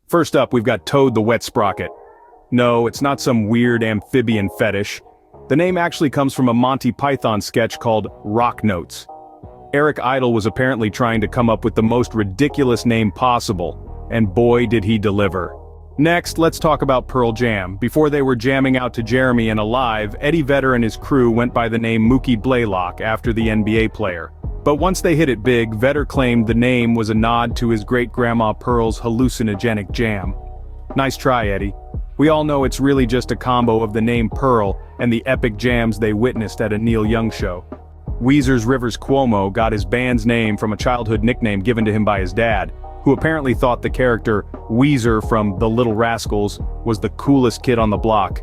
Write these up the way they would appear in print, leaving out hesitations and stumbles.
First up, we've got Toad the Wet Sprocket. No, it's not some weird amphibian fetish. The name actually comes from a Monty Python sketch called Rock Notes. Eric Idle was apparently trying to come up with the most ridiculous name possible, and boy did he deliver. Next, let's talk about Pearl Jam. Before they were jamming out to Jeremy and Alive, Eddie Vedder and his crew went by the name Mookie Blaylock after the NBA player. But once they hit it big, Vedder claimed the name was a nod to his great-grandma Pearl's hallucinogenic jam. Nice try, Eddie. We all know it's really just a combo of the name Pearl and the epic jams they witnessed at a Neil Young show. Weezer's Rivers Cuomo got his band's name from a childhood nickname given to him by his dad, who apparently thought the character Weezer from The Little Rascals was the coolest kid on the block.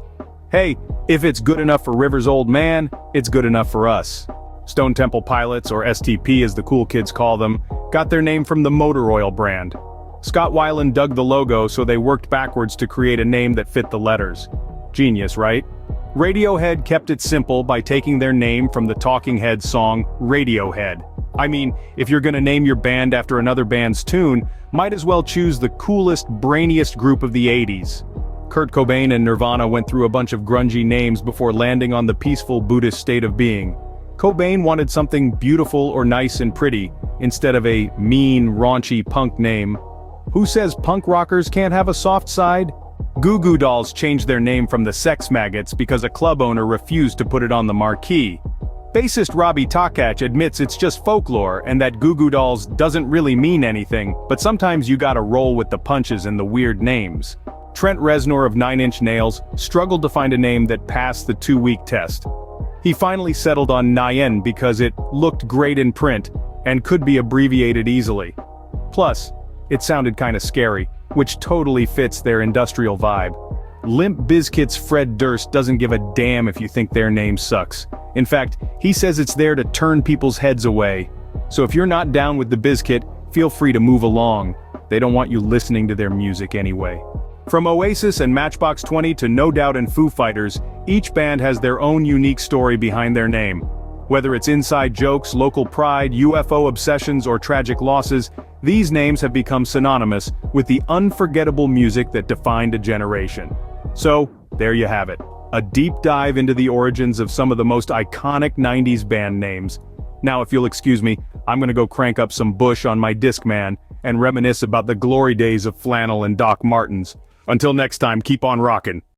Hey, if it's good enough for Rivers' old man, it's good enough for us. Stone Temple Pilots, or STP as the cool kids call them, got their name from the motor oil brand. Scott Weiland dug the logo, so they worked backwards to create a name that fit the letters. Genius, right? Radiohead kept it simple by taking their name from the Talking Heads song Radiohead. I mean, if you're gonna name your band after another band's tune, might as well choose the coolest, brainiest group of the 80s. Kurt Cobain and Nirvana went through a bunch of grungy names before landing on the peaceful Buddhist state of being. Cobain wanted something beautiful or nice and pretty, instead of a mean, raunchy punk name. Who says punk rockers can't have a soft side? Goo Goo Dolls changed their name from the Sex Maggots because a club owner refused to put it on the marquee. Bassist Robbie Takach admits it's just folklore and that Goo Goo Dolls doesn't really mean anything, but sometimes you gotta roll with the punches and the weird names. Trent Reznor of Nine Inch Nails struggled to find a name that passed the 2-week test. He finally settled on Nyan because it looked great in print and could be abbreviated easily. Plus, it sounded kinda scary, which totally fits their industrial vibe. Limp Bizkit's Fred Durst doesn't give a damn if you think their name sucks. In fact, he says it's there to turn people's heads away. So if you're not down with the Bizkit, feel free to move along. They don't want you listening to their music anyway. From Oasis and Matchbox 20 to No Doubt and Foo Fighters, each band has their own unique story behind their name. Whether it's inside jokes, local pride, UFO obsessions, or tragic losses, these names have become synonymous with the unforgettable music that defined a generation. So, there you have it. A deep dive into the origins of some of the most iconic 90s band names. Now if you'll excuse me, I'm gonna go crank up some Bush on my Discman and reminisce about the glory days of flannel and Doc Martens. Until next time, keep on rockin'.